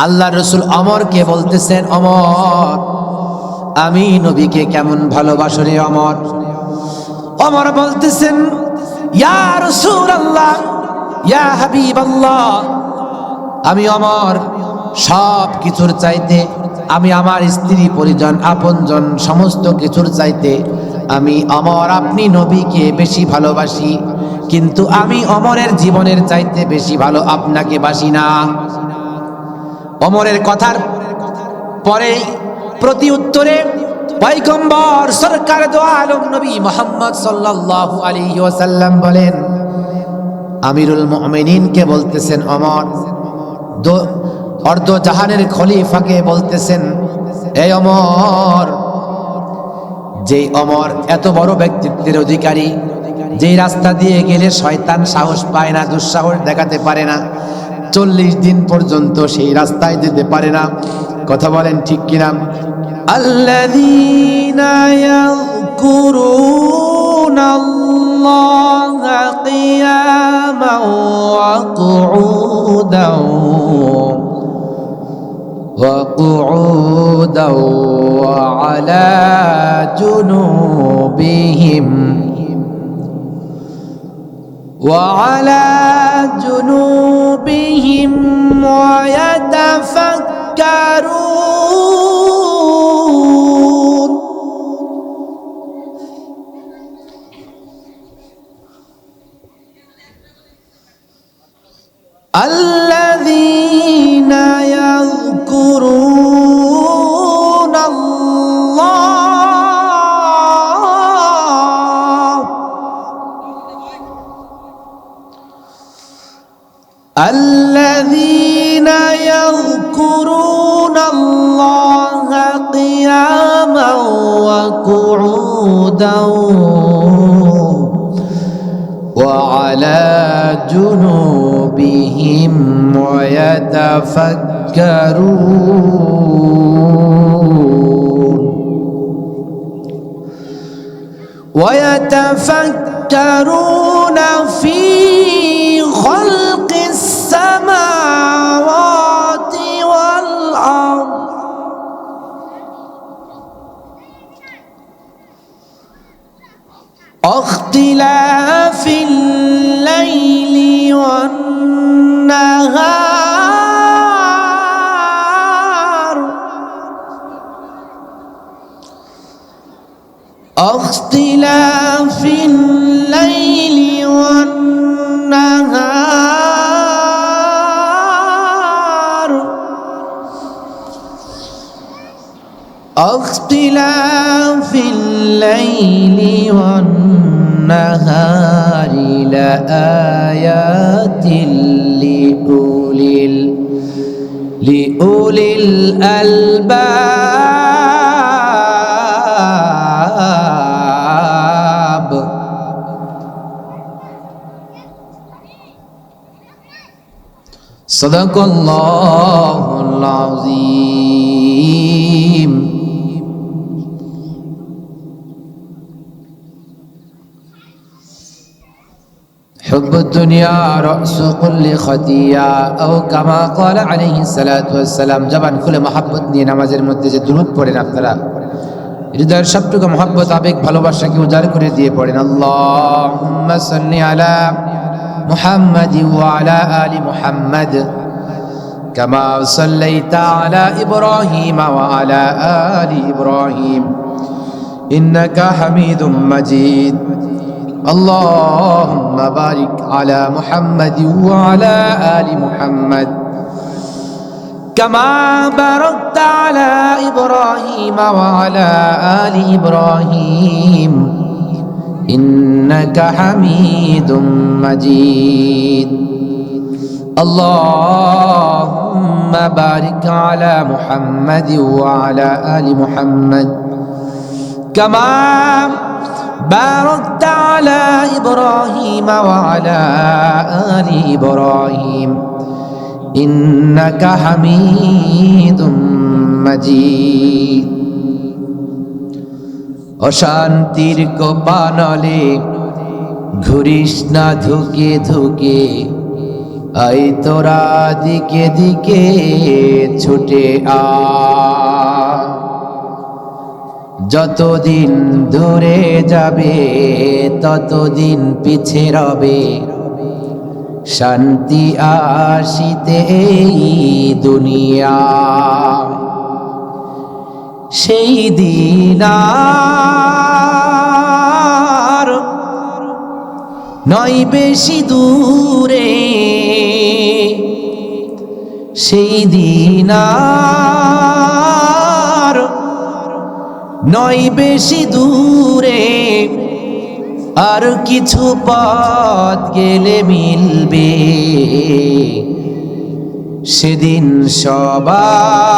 আল্লাহ রসুল অমরকে বলতেছেন, অমর আমি নবীকে কেমন ভালোবাসি রে অমর। অমর বলতেছেন, ইয়া রাসূলুল্লাহ, ইয়া হাবিবাল্লাহ, আমি অমর সব কিছুর চাইতে, আমি আমার স্ত্রী পরিজন আপনজন সমস্ত কিছুর চাইতে আমি অমর আপনি নবীকে বেশি ভালোবাসি, কিন্তু আমি অমরের জীবনের চাইতে বেশি ভালো আপনাকে বাসি না। অমরের কথার পরে প্রতি উত্তরে পয়গম্বর সরকার দো আলম নবী মুহাম্মদ সাল্লাল্লাহু আলাইহি ওয়াসাল্লাম বলেন, আমিরুল মুমিনিনকে বলতেছেন অমর, অর্ধ জাহানের খলিফাকে বলতেছেন, এই অমর, যেই অমর এত বড় ব্যক্তিত্বের অধিকারী, যেই রাস্তা দিয়ে গেলে শয়তান সাহস পায় না, দুঃসাহস দেখাতে পারে না, 40 দিন পর্যন্ত সেই রাস্তায় যেতে পারে না। কথা বলেন ঠিক কিনা? আল্লাযীনা ইয়াযকুরুনাল্লাহা কিয়ামান ওয়া কুউদান ওয়া আলা জুনুবিহিম ويتفكرون الذين يذكرون الله الذين يذكرون الله قياما وقعودا وعلى جنوبهم ويتفكرون في خلق السماوات والأرض واختلاف الليل والنهار اختلاف الليل والنهار اختلاف الليل والنهار لآيات لأولي الألباب. صدق الله العظيم. حب الدنيا رأس كل خطيئة أو كما قال عليه الصلاة والسلام. জবান খুলে মহব্বত নিয়ে নামাজের মধ্যে যে দুরূদ পড়েন আপনারা, হৃদয়ের সবটুকু মহব্বত আবেগ ভালোবাসাকে উজাড় করে দিয়ে পড়েন, আল্লাহুম্মা সাল্লি আলা মুহাম্মাদ ওয়া আলা আলি মুহাম্মাদ কামা সাল্লাইতা আলা ইব্রাহিম ওয়া আলা আলি ইব্রাহিম ইন্নাকা হামিদুম মাজিদ। اللهم بارك على محمد وعلى آل محمد كما باركت على إبراهيم وعلى آل إبراهيم إنك حميد مجيد. اللهم بارك على محمد وعلى آل محمد كما باركت على إبراهيم وعلى آل إبراهيم إنك حميد مجيد. অশান্তির কোপানলে ঘুরিস না ধুকে ধুকে, আই তোরা দিকে দিকে ছুটে আ, যতদিন দূরে যাবে ততদিন পিছে রবে, শান্তি আসিতে এই দুনিয়া। সেই দিন আর নয় বেশি দূরে, সেই দিন আর নয় বেশি দূরে, আর কিছু পথ গেলে মিলবে, সেদিন সবাই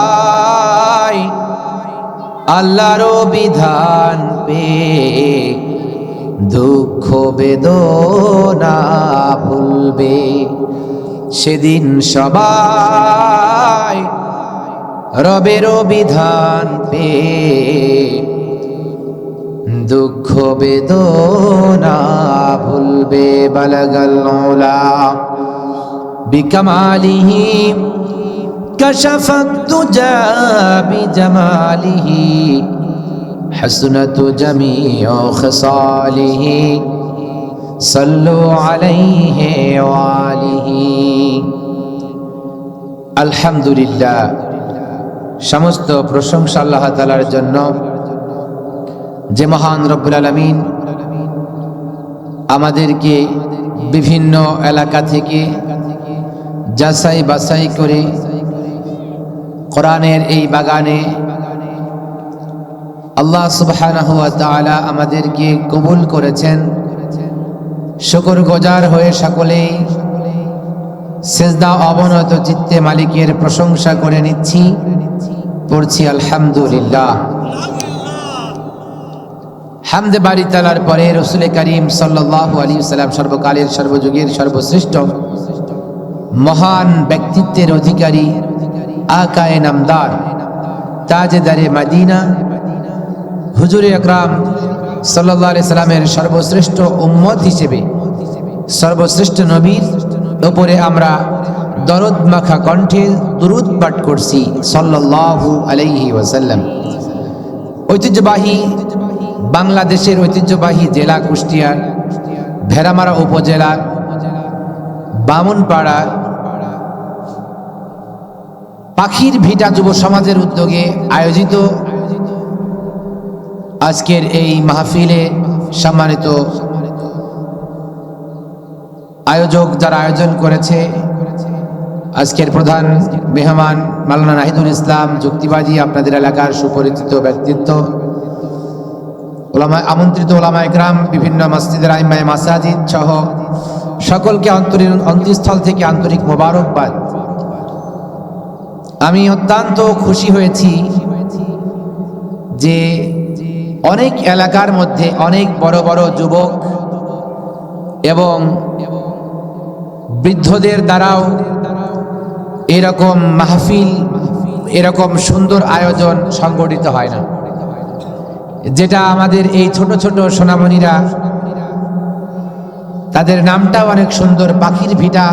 আল্লাহর বিধান পেয়ে দুঃখ বেদনা ভুলবে, সেদিন সবাই রবের বিধান পেয়ে দুঃখ বেদনা ভুলবে। বালাগাল উলা বিকামালিহি কাশাফাত তুজা বিজামালিহি, হাসনাত জামিউ খিসালিহি, সাল্লু আলাইহি ওয়া আলিহি। আলহামদুলিল্লাহ, সমস্ত প্রশংসা আল্লাহ তাআলার জন্য, যে মহান রব্বুল আলামিন আমাদেরকে বিভিন্ন এলাকা থেকে যাচাই বাছাই করে কোরআনের এই বাগানে আল্লাহ সুবহানাহু ওয়া তাআলা আমাদেরকে কবুল করেছেন। শুকরগুজার হয়ে সকলেই সিজদা অবনত চিত্তে মালিকের প্রশংসা করে নিচ্ছি, পড়ছি আলহামদুলিল্লাহ। হামদে বারি তাআলার পরে রাসূল করিম সাল্লাল্লাহু আলাইহি ওয়াসাল্লাম সর্বকালের সর্বযুগের সর্বশ্রেষ্ঠ মহান ব্যক্তিত্বের অধিকারী, আকায়ে নামদার, তাজদারে মদিনা, হুজুরে আকরাম সাল্লাল্লাহু আলাইহি সাল্লামের সর্বশ্রেষ্ঠ উম্মত হিসেবে সর্বশ্রেষ্ঠ নবীর উপরে আমরা দরুদ মাখা কণ্ঠে দুরূদ পাঠ করছি সাল্লাল্লাহু আলাইহি ওয়াসাল্লাম। ঐতিহ্যবাহী বাংলাদেশের ঐতিহ্যবাহী জেলা কুষ্টিয়ার ভেড়ামারা উপজেলার বামুনপাড়া পাখির ভিটা যুব সমাজের উদ্যোগে আয়োজিত আজকের এই মাহফিলে সম্মানিত আয়োজক যারা আয়োজন করেছে, আজকের প্রধান মেহমান মাওলানা নাহিদুল ইসলাম যুক্তিবাদী, আপনাদের এলাকার সুপরিচিত ব্যক্তিত্ব, আমন্ত্রিত ওলামা ইকরাম, বিভিন্ন মসজিদের আইম্মায়ে মাসাজিদ সহ সকলকে অন্তরস্থল থেকে আন্তরিক মোবারকবাদ। আমি অত্যন্ত খুশি হয়েছি যে অনেক এলাকার মধ্যে অনেক বড় বড় যুবক এবং বৃদ্ধদের দ্বারাও এরকম মাহফিল, এরকম সুন্দর আয়োজন সংগঠিত হয় না, যেটা আমাদের এই ছোট ছোট সোনামণিরা, তাদের নামটাও অনেক সুন্দর, পাখির ভিটা।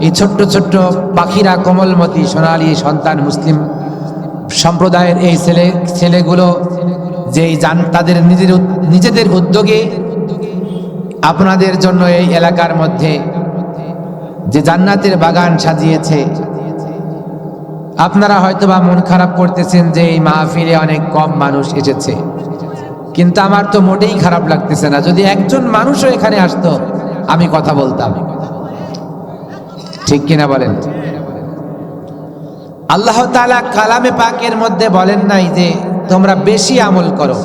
এই ছোট্ট ছোট্ট পাখিরা, কোমলমতি সোনালী সন্তান মুসলিম সম্প্রদায়ের এই ছেলেগুলো যেই তাদের নিজেদের উদ্যোগে আপনাদের জন্য এই এলাকার মধ্যে যে জান্নাতের বাগান সাজিয়েছে। আপনারা হয়তোবা মন খারাপ করতেছেন যে এই মাহফিলে অনেক কম মানুষ এসেছে, কিন্তু আমার তো মোটেই খারাপ লাগতেছে না। যদি একজন মানুষও এখানে আসতো আমি কথা বলতাম, ঠিক কিনা বলেন? আল্লাহ তাআলা কালামে পাকের মধ্যে বলেন নাই যে তোমরা বেশি আমল করো,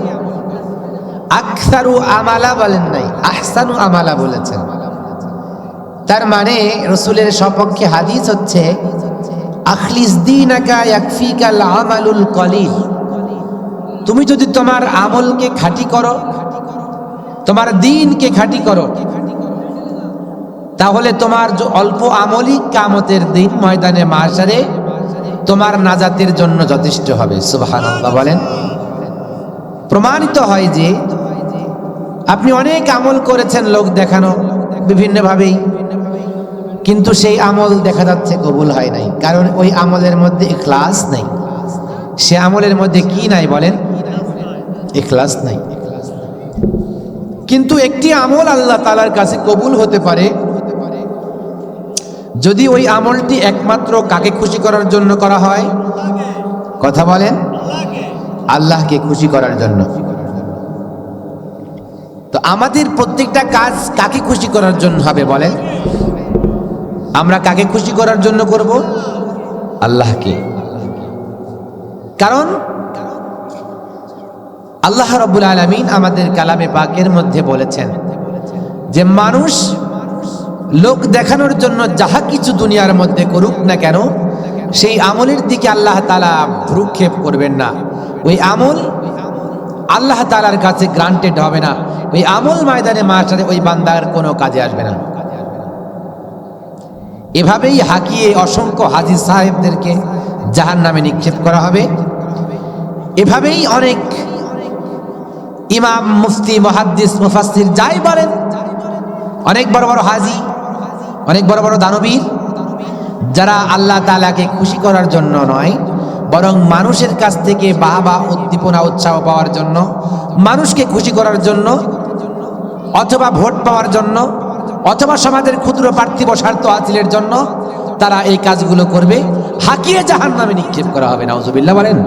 আকসারু আমালা বলেন নাই, আহসানু আমালা বলেছেন। তার মানে রাসূলের সপক্ষে হাদিস হচ্ছে আখলিস দীনাকা ইয়াকফিকাল আমালুল কলিল। তুমি যদি তোমার আমলকে খাঁটি করো, তোমার দ্বীনকে খাঁটি করো, তাহলে তোমার যে অল্প আমলই কিয়ামতের দিন ময়দানে মাহশারে তোমার নাজাতের জন্য যথেষ্ট হবে। সুবহানাল্লাহ বলেন। প্রমাণিত হয় যে আপনি অনেক আমল করেছেন লোক দেখানো বিভিন্নভাবেই, কিন্তু সেই আমল দেখা যাচ্ছে কবুল হয় নাই, কারণ ওই আমলের মধ্যে ইখলাস নাই। সে আমলের মধ্যে কি নাই বলেন? ইখলাস নাই। কিন্তু একটি আমল আল্লাহ তাআলার কাছে কবুল হতে পারে যদি ওই আমলটি একমাত্র কাকে খুশি করার জন্য করা হয়? কথা বলেন, আল্লাহকে খুশি করার জন্য। তো আমাদের প্রত্যেকটা কাজ কাকে খুশি করার জন্য হবে বলেন? আমরা কাকে খুশি করার জন্য করব? আল্লাহকে। কারণ আল্লাহ রাব্বুল আলামিন আমাদের কালামে পাকের মধ্যে বলেছেন যে মানুষ লোক দেখানোর জন্য যাহা কিছু দুনিয়ার মধ্যে করুক না কেন, সেই আমলের দিকে আল্লাহ তাআলা ভ্রুক্ষেপ করবেন না। ওই আমল আল্লাহ তাআলার কাছে গ্রান্টেড হবে না। ওই আমল ময়দানে মাশারে ওই বান্দার কোনো কাজে আসবে না। এভাবেই হাকিয়ে অসংখ্য হাজী সাহেবদেরকে জাহান্নামে নিক্ষেপ করা হবে। এভাবেই অনেক ইমাম, মুফতি, মুহাদ্দিস, মুফাসসির যাই বলেন, অনেক বড় বড় হাজী, অনেক বড় বড় দানবীর, যারা আল্লাহ তাআলাকে খুশি করার জন্য নয়, বরং মানুষের কাছ থেকে বাহবা, উদ্দীপনা, উৎসাহ পাওয়ার জন্য, মানুষকে খুশি করার জন্য, অথবা ভোট পাওয়ার জন্য, অথবা সমাজের ক্ষুদ্র পার্থিব স্বার্থ হাসিলের জন্য তারা এই কাজগুলো করবে, হাকিয়ে জাহান্নামে নিক্ষেপ করা হবে। নাউজুবিল্লাহ বলেন।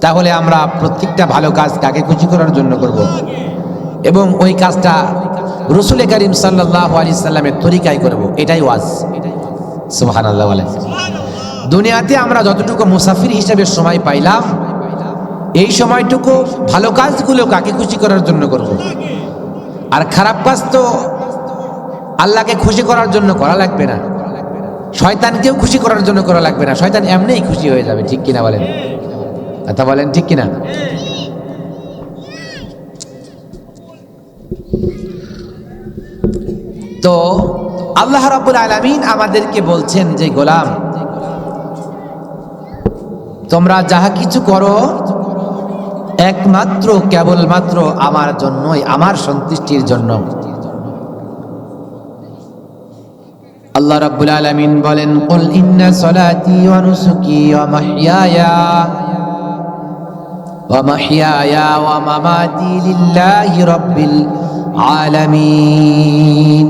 তাহলে আমরা প্রত্যেকটা ভালো কাজ কাকে খুশি করার জন্য করব, এবং ওই কাজটা রাসূল করিম সাল্লাল্লাহু আলাইহি সাল্লামের তরিকায় করব, এটাই ওয়াজ। সুবহানাল্লাহ বলেন। দুনিয়াতে আমরা যতটুকু মুসাফির হিসেবে সময় পাইলাম, এই সময়টুকু ভালো কাজগুলো কাকে খুশি করার জন্য করব, আর খারাপ কাজ তো আল্লাহকে খুশি করার জন্য করা লাগবে না, শয়তানকেও খুশি করার জন্য করা লাগবে না। শয়তান এমনিই খুশি হয়ে যাবে। ঠিক কিনা বলেন? কথা বলেন, ঠিক কিনা? তো আল্লাহ রাব্বুল আলামিন আমাদেরকে বলছেন যে গোলাম, তোমরা যাহা কিছু করো একমাত্র কেবলমাত্র আমার জন্যই, আমার সন্তুষ্টির জন্য। আল্লাহ রাব্বুল আলামিন বলেন, কুল ইন্না সলাতি ওয়া নুসুকি ওয়া মাহইয়ায়া ওয়া মামাতি লিল্লাহি রাব্বিল আলামিন।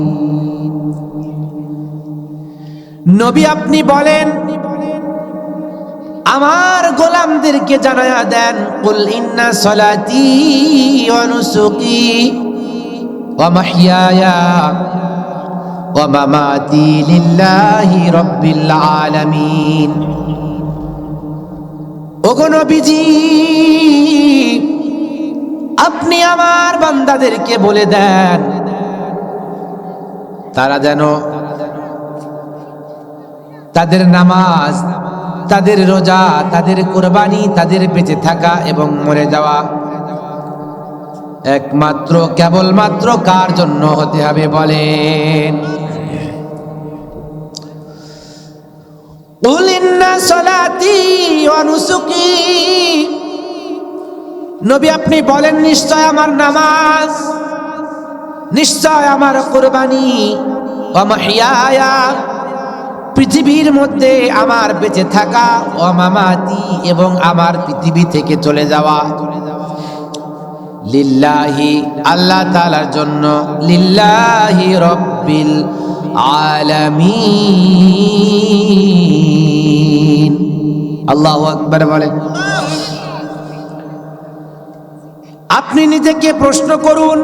নবী আপনি বলেন, আমার গোলামদেরকে জানায়া দেন, কুল ইন্না সলাতি ওয়া নুসুকি ওয়া মাহইয়ায়া ওয়া মামাতি লিল্লাহি রাব্বিল আলামিন। ওগো নবীজি, আপনি আমার বান্দাদেরকে বলে দেন তারা যেন তাদের নামাজ, তাদের রোজা, তাদের কুরবানি, তাদের বেঁচে থাকা এবং মরে যাওয়া একমাত্র কেবলমাত্র কার জন্য হতে হবে বলেন? কুল ইন্না সলাতি ওয়া নুসুকি, নবী আপনি বলেন নিশ্চয় আমার নামাজ, নিশ্চয় আমার কুরবানি, ওয়া মাহইয়ায়া পৃথিবীর মধ্যে আমার বেঁচে থাকা, ওয়া মামাতি এবং আমার পৃথিবী থেকে চলে যাওয়া, লিল্লাহি আল্লাহ তাআলার জন্য, লিল্লাহি রাব্বিল আলামিন। আল্লাহু আকবার বলেন। আপনি নিজেকে প্রশ্ন করুন,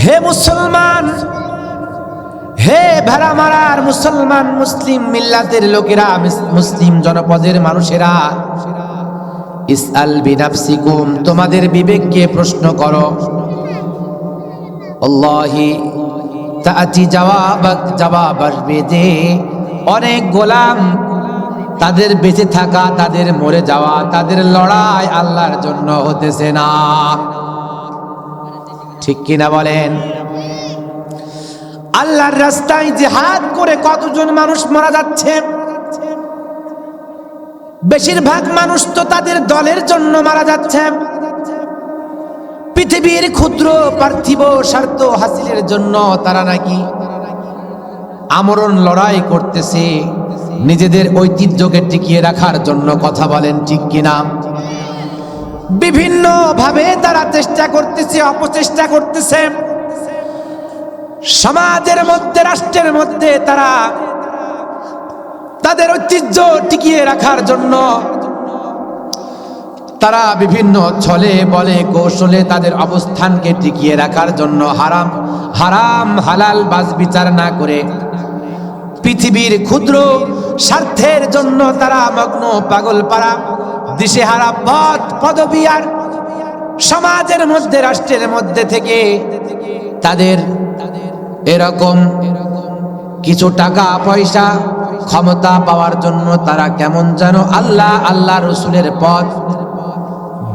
হে মুসলমান, হে ভেড়া মারার মুসলমান, মুসলিম মিল্লাতের লোকেরা, মুসলিম জনপদের মানুষেরা, ইসআল বিনাফসিকুম, তোমাদের বিবেককে প্রশ্ন করো। আল্লাহি তাআতি জবাব আসবে যে অনেক গোলাম তাদের বেঁচে থাকা, তাদের মরে যাওয়া, তাদের লড়াই আল্লাহর জন্য হতেছে না। ঠিক কিনা বলেন? আল্লাহর রাস্তায় জিহাদ করে কতজন মানুষ মারা যাচ্ছে? বেশিরভাগ মানুষ তো তাদের দলের জন্য মারা যাচ্ছে, পৃথিবীর ক্ষুদ্র পার্থিব স্বার্থ হাসিলের জন্য তারা নাকি আমরণ লড়াই করতেছে নিজেদের ঐতিহ্যকে টিকিয়ে রাখার জন্য। কথা বলেন ঠিক কিনা? বিভিন্ন ভাবে তারা চেষ্টা করতেছে, অপচেষ্টা করতেছে। সমাজের মধ্যে, রাষ্ট্রের মধ্যে তারা তাদের ঐতিহ্য টিকিয়ে রাখার জন্য তারা বিভিন্ন ছলে বলে কৌশলে তাদের অবস্থানকে টিকিয়ে রাখার জন্য হারাম হারাম হালাল বাজ বিচার না করে পৃথিবীর ক্ষুদ্র স্বার্থের জন্য তারা মগ্ন, পাগল পারা, দিশেহারা পদ পদবী আর সমাজের মধ্যে, রাষ্ট্রের মধ্যে থেকে তাদের এরকম কিছু টাকা পয়সা ক্ষমতা পাওয়ার জন্য তারা কেমন যেন আল্লাহ রসুলের পথ,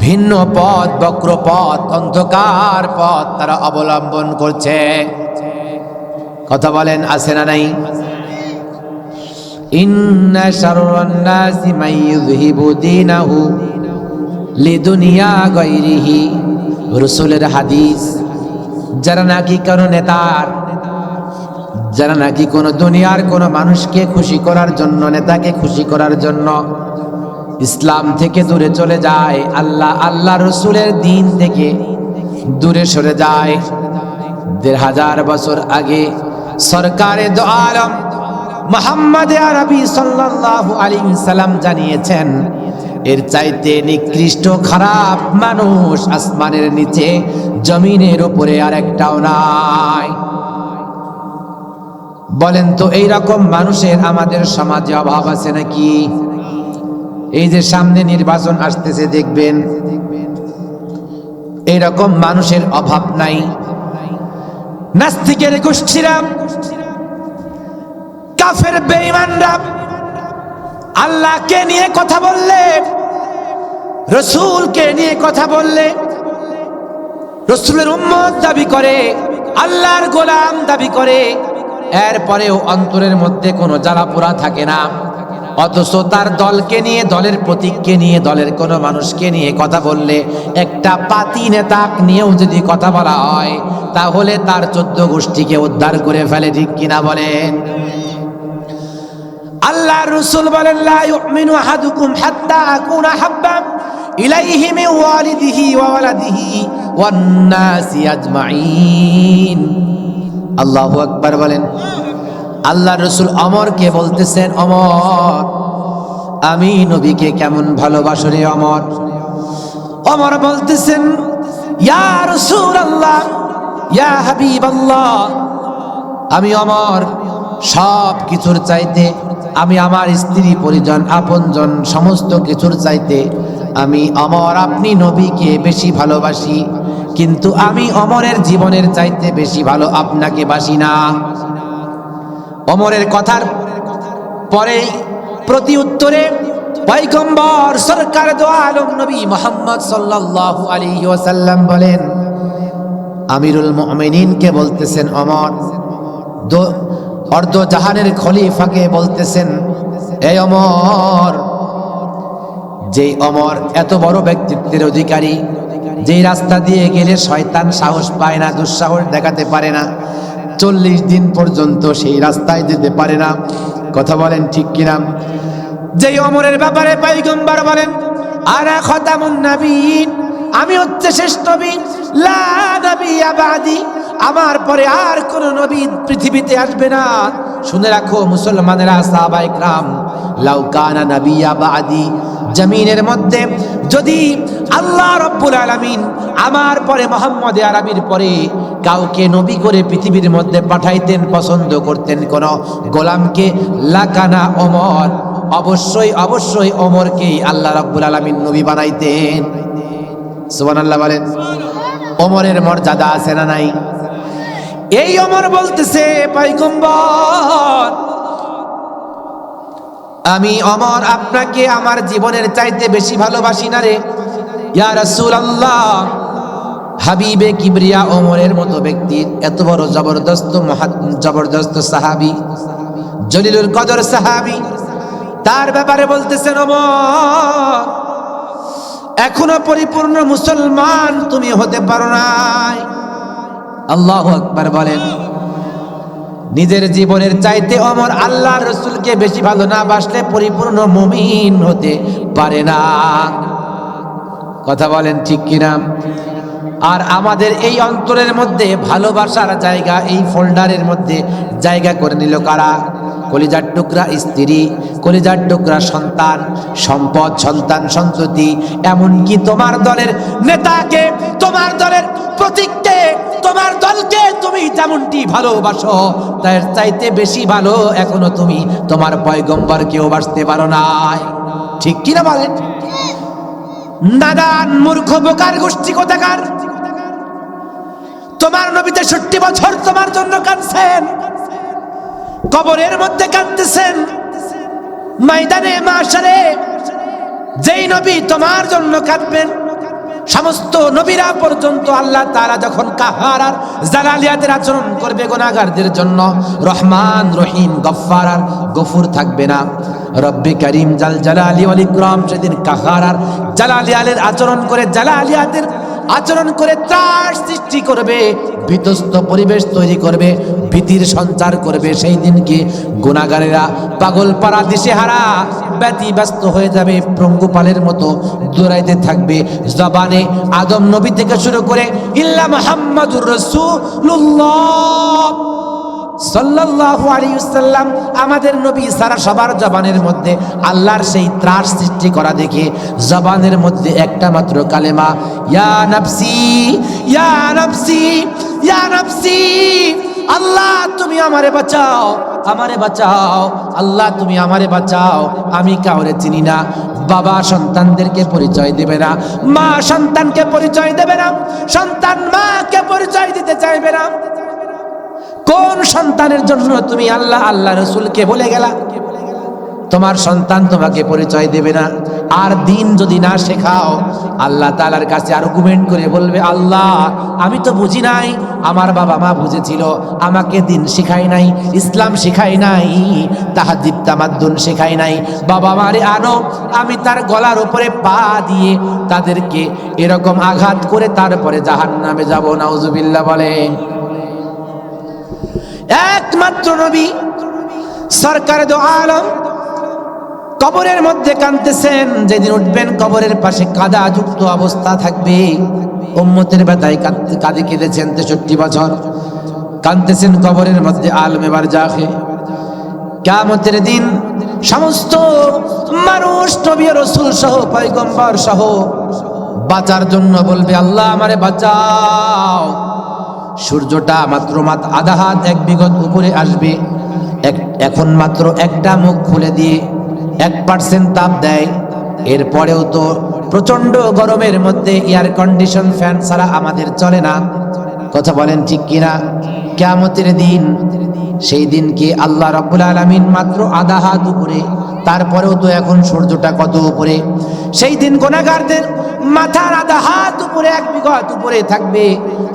ভিন্ন পথ, বক্র পথ, অন্ধকার পথ তারা অবলম্বন করছে। কথা বলেন, আছে না নাই? ইন্না শাররান নাসি মান ইযহিবু দীনাহু লিদুনিয়া গায়রিহি। রাসূলের হাদিস। যারা নাকি কোনো নেতার, যারা নাকি কোনো দুনিয়ার কোনো মানুষকে খুশি করার জন্য, নেতাকে খুশি করার জন্য ইসলাম থেকে দূরে চলে যায়, আল্লাহ রসুলের দিন থেকে দূরে সরে যায়। ১৫০০ বছর আগে সরকারে দো আলম মুহাম্মদ আরবি সাল্লাল্লাহু আলাইহি সাল্লাম জানিয়েছেন, এর চাইতে নিকৃষ্ট খারাপ মানুষ আসমানের নিচে, জমিনের উপরে আরেকটাও নাই। বলেন তো, এই রকম মানুষের আমাদের সমাজে অভাব আছে নাকি? এই যে সামনে নির্বাচন আসতেছে, দেখবেন এইরকম মানুষের অভাব নাই। নাস্তিকের গোষ্ঠীরা, কাফের বেঈমানরা আল্লাহকে নিয়ে কথা বললে, রসূলকে নিয়ে কথা বললে, রসূলের উম্মত দাবি করে, আল্লাহর গোলাম দাবি করে, এরপরেও অন্তরের মধ্যে কোনো জ্বালাপোড়া থাকে না। অথচ তার দলকে নিয়ে, দলের প্রতীককে নিয়ে, দলের কোনো মানুষকে নিয়ে কথা বললে, একটা পাতি নেতা নিয়েও যদি কথা বলা হয়, তাহলে তার 14 গোষ্ঠীকে উদ্ধার করে ফেলে। ঠিক কিনা বলেন? আল্লাহ রাসূল বলেন, লা ইউমিনু আহাদুকুম হাত্তা আকুনা হাব্বা ইলাইহি মিন ওয়ালিদিহি ওয়া ওয়ালাদিহি ওয়ান নাসি আজমাইন। আল্লাহু আকবার বলেন। আল্লাহ রসুল অমরকে বলতেছেন, অমর, আমি নবীকে কেমন ভালোবাসো রে অমর। অমর বলতেছেন, ইয়া রাসূলুল্লাহ, ইয়া হাবিবাল্লাহ, আমি অমর সব কিছুর চাইতে, আমি আমার স্ত্রী পরিজন আপনজন সমস্ত কিছুর চাইতে আমি অমর আপনি নবীকে বেশি ভালোবাসি, কিন্তু আমি অমরের জীবনের চাইতে বেশি ভালো আপনাকে বাসি না। অমরের কথার পরে প্রতি উত্তরে পয়গম্বর সরকার দো আলম নবী মুহাম্মদ সাল্লাল্লাহু আলাইহি ওয়াসাল্লাম বলেন, আমিরুল মুমিনিনকে বলতেছেন, অমর অর্ধ জাহানের খলিফাকে বলতেছেন, এই অমর, যেই অমর এত বড় ব্যক্তিত্বের অধিকারী, যেই রাস্তা দিয়ে গেলে শয়তান সাহস পায় না, দুঃসাহস দেখাতে পারে না, 40 দিন পর্যন্ত সেই রাস্তায় যেতে পারে না। কথা বলেন ঠিক কিনা? যেই অমরের ব্যাপারে পয়গম্বর বলেন, আনা খাতামুন নবীন, আমি হচ্ছে শেষ নবী, লা নবিয়্যা বাদি, আমার পরে আর কোন নবী পৃথিবীতে আসবে না। শুনে রাখো মুসলমানেরা, সাহাবায়ে کرام, লাউ কানা নবিয়্যা বাদি, জমিনের মধ্যে যদি আল্লাহ রাব্বুল আলামিন আমার পরে মুহাম্মদ আরবির পরে কাউকে নবী করে পৃথিবীর মধ্যে পাঠাইতেন, পছন্দ করতেন কোন গোলামকে, লাকানা ওমর, অবশ্যই অবশ্যই ওমরকেই আল্লাহ রাব্বুল আলামিন নবী বানাইতেন। সুবহানাল্লাহ বলেন। ওমরের মর্যাদা আছে না নাই? এই ওমর বলতেছে, পয়গম্বর, আমি ওমর আপনাকে আমার জীবনের চাইতে বেশি ভালোবাসি না রে। ইয়া রাসূলুল্লাহ, হাবিবে কিবরিয়া ওমরের মতো ব্যক্তি, এত বড় জবরদস্ত সাহাবী, জলিলুল কদর সাহাবী, তার ব্যাপারে বলতেছেন, ওমর, এখনো পরিপূর্ণ মুসলমান তুমি হতে পারো নাই। আল্লাহু আকবার বলেন। নিজের জীবনের চাইতে অমর আল্লাহর রাসূলকে বেশি ভালো না বাসলে পরিপূর্ণ মুমিন হতে পারে না। কথা বলেন ঠিক কিনা? আর আমাদের এই অন্তরের মধ্যে ভালোবাসার জায়গা এই ফোল্ডারের মধ্যে জায়গা করে নিল কারা? কলিজার টুকরা স্ত্রী, কলিজার টুকরা সন্তান, সম্পদ, সন্তান, সন্ততি, এমনকি তোমার দলের নেতাকে, তোমার দলের প্রতীককে, তোমার দলকে তুমি যেমনটি ভালোবাসো তার চাইতে বেশি ভালো এখনো তুমি তোমার পয়গম্বরকেও বাসতে পারো না। ঠিক কিনা বলেন? নাদান মূর্খ বোকার গোষ্ঠী কোথাকার! তোমার নবী 63 বছর তোমার জন্য কাঁদছেন, কবরের মধ্যে কাঁদতেছেন, ময়দানে মাশারে যেই নবী তোমার জন্য কাঁদবেন, সমস্ত নবীরা পর্যন্ত আল্লাহ তাআলা যখন কাহার আর জালালিয়াতের আচরণ করবে গুনাহগারদের জন্য, রহমান রহিম গফফার আর গফুর থাকবে না। রব্বে করিম জাল জালালি ওয়াল ইকরাম সেদিন কাহার আর জালালিয়াতের আচরণ করে, জালালিয়াতের আচরণ করে ত্রাস সৃষ্টি করবে, বিতস্ত পরিবেশ তৈরি করবে, ভীতির সঞ্চার করবে। সেই দিনকে গুনাহগারেরা পাগল পাড়া দিশেহারা ব্যতিব্যস্ত হয়ে যাবে, পঙ্গুপালের মতো দৌড়াইতে থাকবে। জবানে আদম নবী থেকে শুরু করে ইল্লা মুহাম্মাদুর রাসূলুল্লাহ সাল্লাল্লাহু আলাইহি ওয়াসাল্লাম আমাদের নবী সারা সবার জবানের মধ্যে আল্লাহর সেই ত্রাস সৃষ্টি করা দেখে জবানের মধ্যে একটা মাত্র কালেমা, ইয়া নাফসি ইয়া নাফসি ইয়া নাফসি, আল্লাহ তুমি আমারে বাঁচাও, আমারে বাঁচাও, আল্লাহ তুমি আমারে বাঁচাও, আমি কাউরে চিনি না। বাবা সন্তানদেরকে পরিচয় দেবে না, মা সন্তানকে পরিচয় দেবে না, সন্তান মাকে পরিচয় দিতে চাইবে না। কোন সন্তানের জন্য তুমি আল্লাহ আল্লাহ রাসূলকে বলে গেলা? তোমার সন্তান তোমাকে পরিচয় দেবে না। আর দিন যদি না শেখাও, আল্লাহ তাআলার কাছে আর্গুমেন্ট করে বলবে, আল্লাহ আমি তো বুঝি নাই, আমার বাবা মা বুঝেছিল, আমাকে দিন শেখাই নাই, ইসলাম শেখাই নাই, তাহাজ্জুদ তামাদ্দুন শেখাই নাই। বাবা মারে আনো, আমি তার গলার উপরে পা দিয়ে তাদেরকে এরকম আঘাত করে তারপরে জাহান্নামে যাব। নাউজুবিল্লাহ বলেন। একমাত্র নবী সরকারে দো আলম কবরের মধ্যে কাঁদতেছেন, যেদিন উঠবেন কবরের পাশে কাদা যুক্ত অবস্থা থাকবে। উম্মতের ব্যথায় কাঁদে কেঁদেছেন 63 বছর, কাঁদতেছেন কবরের মধ্যে আলমে বারজাখে। কিয়ামতের দিন সমস্ত মানুষ নবী রাসূল সহ পয়গম্বর সহ বাঁচার জন্য বলবে, আল্লাহ আমারে বাঁচাও। সূর্যটা মাত্র আধা হাত 1 বিঘত উপরে আসবে, এখন মাত্র একটা মুখ খুলে দিয়ে 1% তাপ দেয়। এরপরেও তো প্রচন্ড গরমের মধ্যে এয়ার কন্ডিশন ফ্যান ছাড়া আমাদের চলে না। কথা বলেন ঠিক কিনা? কিয়ামতের দিন, সেই দিনকে আল্লাহ রাব্বুল আলামিন মাত্র আধা হাত উপরে, তারপরেও তো এখন সূর্যটা কত উপরে। সেই দিন গুনাহগারদের মাথার আধা হাত উপরে 1 বিঘত উপরে থাকবে,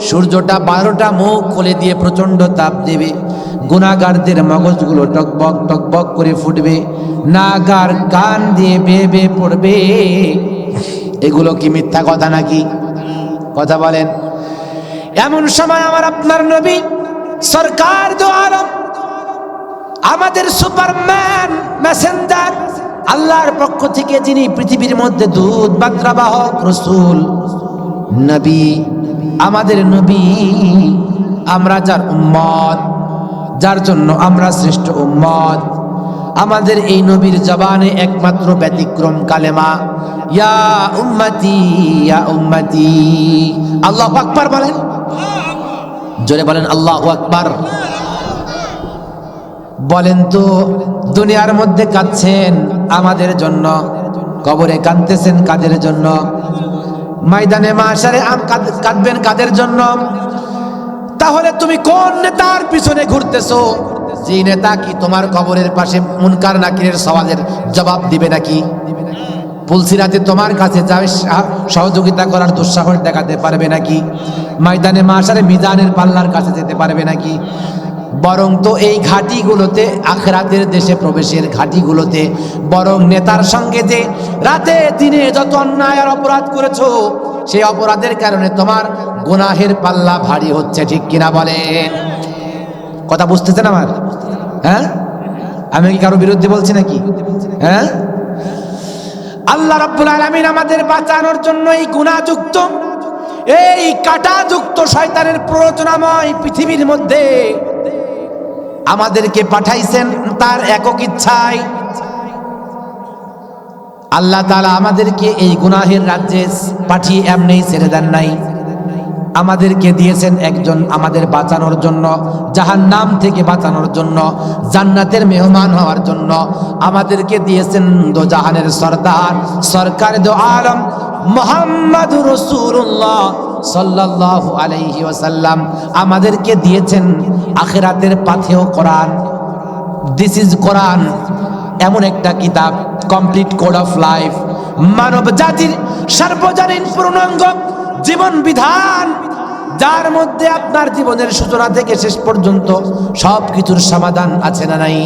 সূর্যটা 12টা মুখ খুলে দিয়ে প্রচন্ড তাপ দেবে। গুনাহগারদের মগজগুলো টকবক টকবক করে ফুটবে, নাগার কান দিয়ে বেয়ে বেয়ে পড়বে। এগুলো কি মিথ্যা কথা নাকি? কথা বলেন। এমন সময় আমার আপনার নবী সরকার দো আলম, আমাদের সুপারম্যান মেসেঞ্জার, আল্লাহর পক্ষ থেকে যিনি পৃথিবীর মধ্যে দূত বার্তাবাহক রাসূল নবী, আমাদের নবী, আমরা যার উম্মত, যার জন্য আমরা শ্রেষ্ঠ উম্মত, আমাদের এই নবীর জবানে একমাত্র ব্যতিক্রম কালেমা, ইয়া উম্মতি ইয়া উম্মতি। আল্লাহু আকবার বলেন, জোরে বলেন আল্লাহু আকবার। বলেন তো, দুনিয়ার মধ্যে কাঁদছেন আমাদের জন্য, কবরে কাঁদতেছেন কাদের জন্য? ময়দানে মাশারে কাঁদবেন কাদের জন্য? তাহলে তুমি কোন নেতার পিছনে ঘুরতেছো? যে নেতা কি তোমার কবরের পাশে মুনকার নাকিরের সওয়ালের জবাব দিবে নাকি? পুলসিরাতে তোমার কাছে যাবে সহযোগিতা করার দুঃসাহস দেখাতে পারবে নাকি? ময়দানে মাশারে মিজানের পাল্লার কাছে যেতে পারবে নাকি? বরং তো এই ঘাটিগুলোতে, আখিরাতের দেশে প্রবেশের ঘাটিগুলোতে, বরং নেতার সঙ্গে যে রাতে দিনে যত অন্যায় আর অপরাধ করেছো, সেই অপরাধের কারণে তোমার গুনাহের পাল্লা ভারী হচ্ছে। ঠিক কিনা বলেন? কথা বুঝতেছেন আমার? হ্যাঁ, আমি কি কারো বিরুদ্ধে বলছি নাকি? হ্যাঁ, আল্লাহ রাব্বুল আলামিন আমাদের বাঁচানোর জন্য এই গুনাহযুক্ত, এই কাঁটাযুক্ত শয়তানের প্ররোচনাময় পৃথিবীর মধ্যে আমাদেরকে পাঠাইছেন তার একক ইচ্ছায়। আল্লাহ তাআলা আমাদেরকে এই গুনাহের রাজ্যে পাঠিয়ে এমনি ছেড়ে দেন নাই। আমাদেরকে দিয়েছেন একজন আমাদের বাঁচানোর জন্য, জাহান্নাম থেকে বাঁচানোর জন্য, জান্নাতের মেহমান হওয়ার জন্য। আমাদেরকে দিয়েছেন দোজাহানের সরদার, সরকার দো আলম মুহাম্মাদুর রাসূলুল্লাহ সাল্লাল্লাহু আলাইহি ওয়াসাল্লাম। আমাদেরকে দিয়েছেন আখিরাতের পাথেয় কোরআন। দিস ইজ কোরআন, এমন একটা কিতাব, কমপ্লিট কোড অফ লাইফ, মানব জাতির সার্বজনীন পূর্ণাঙ্গ জীবন বিধান, যার মধ্যে আপনার জীবনের সূচনা থেকে শেষ পর্যন্ত সব কিছুর সমাধান আছে না নাই?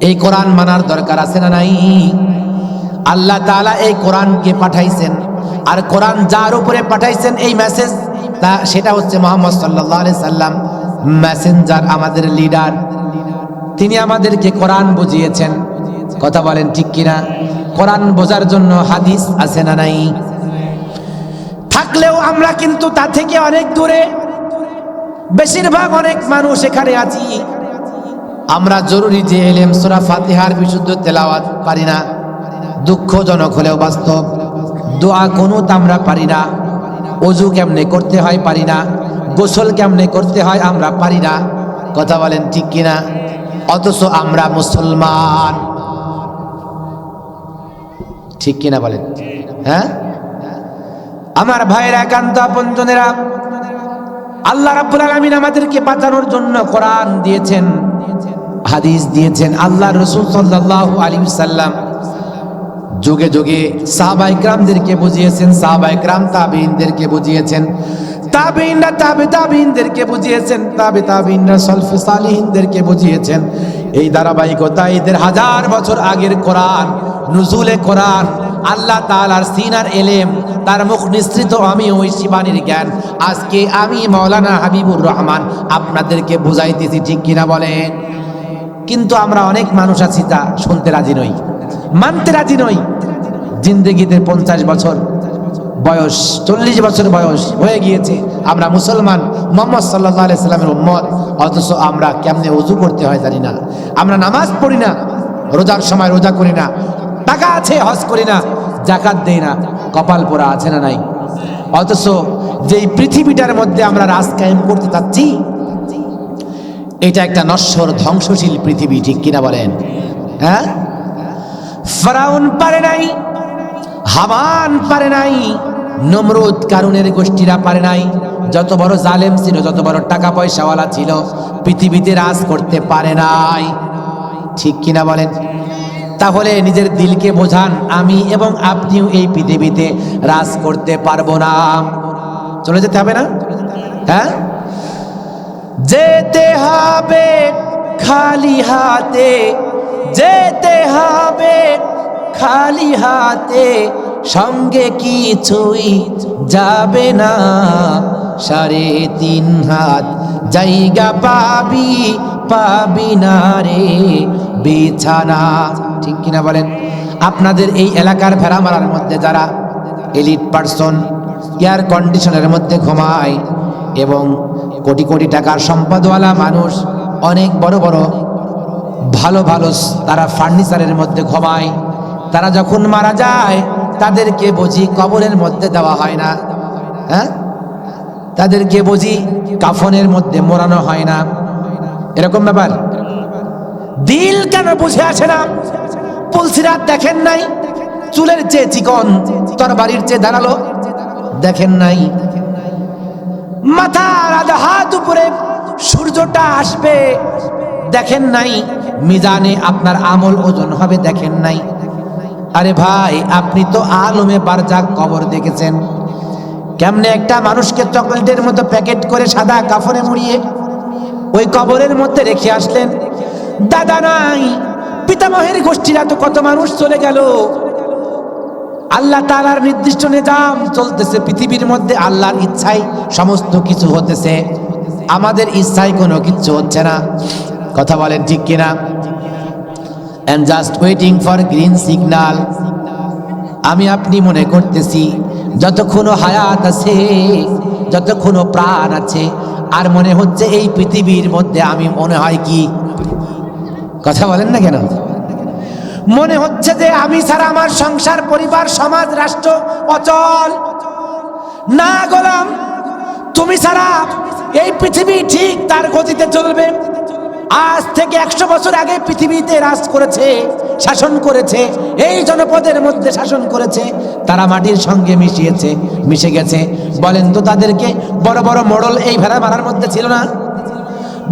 এই কোরআন মানার দরকার আছে না নাই? আল্লাহ তাআলা এই কোরআনকে পাঠাইছেন, আর কোরআন যার উপরে পাঠাইছেন এই মেসেজ, তা সেটা হচ্ছে মুহাম্মদ সাল্লাল্লাহু আলাইহি সাল্লাম, মেসেঞ্জার, আমাদের লিডার। তিনি আমাদেরকে কোরআন বুঝিয়েছেন। কথা বলেন ঠিক কিনা? কোরআন বোঝার জন্য হাদিস আছে না নাই? থাকলেও আমরা কিন্তু তা থেকে অনেক দূরে। বেশিরভাগ অনেক মানুষ এখানে আছি, আমরা জরুরি যে ইলম সূরা ফাতিহার বিশুদ্ধ তেলাওয়াত পারি না, দুঃখজনক হলেও বাস্তব। দোয়া কুনুত আমরা পারি না, ওযু কেমনে করতে হয় পারি না, গোসল কেমনে করতে হয় আমরা পারি না। কথা বলেন ঠিক কিনা? অথচ আমরা মুসলমান, ঠিক কিনা বলেন? হ্যাঁ, আমার ভাইয়েরা, একান্ত আপনজনেরা, আল্লাহ রাব্বুল আলামিন আমাদেরকে বাঁচানোর জন্য কোরআন দিয়েছেন, হাদিস দিয়েছেন। আল্লাহর রাসূল সাল্লাল্লাহু আলাইহি ওয়াসাল্লাম যুগে যুগে সাহাবায়ে কেরামদেরকে বুঝিয়েছেন, সাহাবায়ে কেরাম তাবেঈনদেরকে বুঝিয়েছেন, তাবেঈনরা তাবেঈনদেরকে বুঝিয়েছেন, তাবেঈনরা সালফে সালিহিনদেরকে বুঝিয়েছেন। এই ধারাবাহিকতা এদের হাজার বছর আগের কোরআন, নুজুলে কোরআন, আল্লাহ তাআলার সিনার এলেম, তার মুখ নিঃসৃত আমি ওই শিবানীর জ্ঞান, আজকে আমি মাওলানা হাবিবুর রহমান আপনাদেরকে বুঝাইতেছি, ঠিক কিনা বলেন? কিন্তু আমরা অনেক মানুষ আছি তা শুনতে রাজি নই, মানতে রাজি নই। জিন্দেগিতে 50 বছর বয়স, 40 বছর বয়স হয়ে গিয়েছে, আমরা মুসলমান, মুহাম্মদ সাল্লাল্লাহু আলাইহি সাল্লামের উম্মত, অথচ আমরা কেমনে ওযু করতে হয় জানি না। আমরা নামাজ পড়ি না, রোজার সময় রোজা করি না, টাকা আছে হজ করি না, যাকাত দেই না, কপাল পোড়া আছে না নাই? অথচ যেই পৃথিবীটার মধ্যে আমরা রাজ কায়েম করতে চাচ্ছি, এটা একটা নশ্বর ধ্বংসশীল পৃথিবী, ঠিক কিনা বলেন? হ্যাঁ, ফেরাউন পারে নাই, হামান পারে নাই, নমরুদ কারুনের গোষ্ঠীরা পারে নাই, যত বড় জালেম ছিল, যত বড় টাকা পয়সাওয়ালা ছিল, পৃথিবীতে রাজ করতে পারে নাই, ঠিক কিনা বলেন? তাহলে নিজের দিলকে বোঝান, আমি এবং আপনিও এই পৃথিবীতে রাজ করতে পারবো না। চলে যেতে হবে না? হ্যাঁ, যেতে হবে খালি হাতে, যেতে হবে খালি হাতে, সঙ্গে কিছুই যাবে না, 3.5 হাত জায়গা পাবি, পাবি না রে বিছানা, ঠিক কিনা বলেন? আপনাদের এই এলাকার ভেড়ামারার মধ্যে যারা এলিট পারসন, এয়ার কন্ডিশনের মধ্যে ঘুমায়, এবং কোটি কোটি টাকার সম্পদওয়ালা মানুষ, অনেক বড় বড় ভালো ভালো তারা ফার্নিচারের মধ্যে ঘুমায়, তারা যখন মারা যায় তাদেরকে বুঝি কবরের মধ্যে দেওয়া হয় না? হ্যাঁ, তাদেরকে বুঝি কাফনের মধ্যে মোড়ানো হয় না? এরকম ব্যাপার। দিল কেন বুঝে আসে না? পুলসিরাত দেখেন নাই? চুলের চেয়ে চিকন, তরবারির চেয়ে ধারালো, দেখেন নাই? মাথার আধা হাত উপরে সূর্যটা আসবে, দেখেন নাই? মিজানে আপনার আমল ওজন হবে, দেখেন নাই? আরে ভাই, আপনি তো আলমে বারজাক কবর দেখেছেন, কেমনে একটা মানুষকে চকলেটের মতো প্যাকেট করে সাদা কাফনে মুড়িয়ে ওই কবরের মধ্যে রেখে আসলেন। দাদা নাই, পিতামহের গোষ্ঠীরা তো কত মানুষ চলে গেল। আল্লাহ তাআলার নির্দিষ্ট নিজাম চলতেছে পৃথিবীর মধ্যে, আল্লাহর ইচ্ছায় সমস্ত কিছু হতেছে। আমাদের ইচ্ছায় কোনো কিচ্ছু হচ্ছে না। কথা বলেন ঠিক কিনা? and just waiting for green signal। আমি আপনি মনে করতেছি যতক্ষণ হায়াত আছে, যতক্ষণ প্রাণ আছে, আর মনে হচ্ছে এই পৃথিবীর মধ্যে আমি মনে হয় কি, কথা বলেন না কেন, মনে হচ্ছে যে আমি ছাড়া আমার সংসার, পরিবার, সমাজ, রাষ্ট্র অচল। না গোলাম, তুমি ছাড়া এই পৃথিবী ঠিক তার গতিতে চলবে। আজ থেকে 100 বছর আগে পৃথিবীতে রাজ করেছে, শাসন করেছে, এই জনপদের মধ্যে শাসন করেছে, তারা মাটির সঙ্গে মিশে গেছে। বলেন তো তাদেরকে বড় বড় মোড়ল এই ভেড়া মারার মধ্যে ছিল না?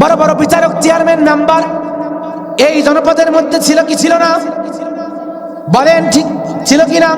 বড় বড় বিচারক, চেয়ারম্যান, মেম্বার এই জনপদের মধ্যে ছিল কি ছিল না? বলেন ঠিক ছিল কিনা?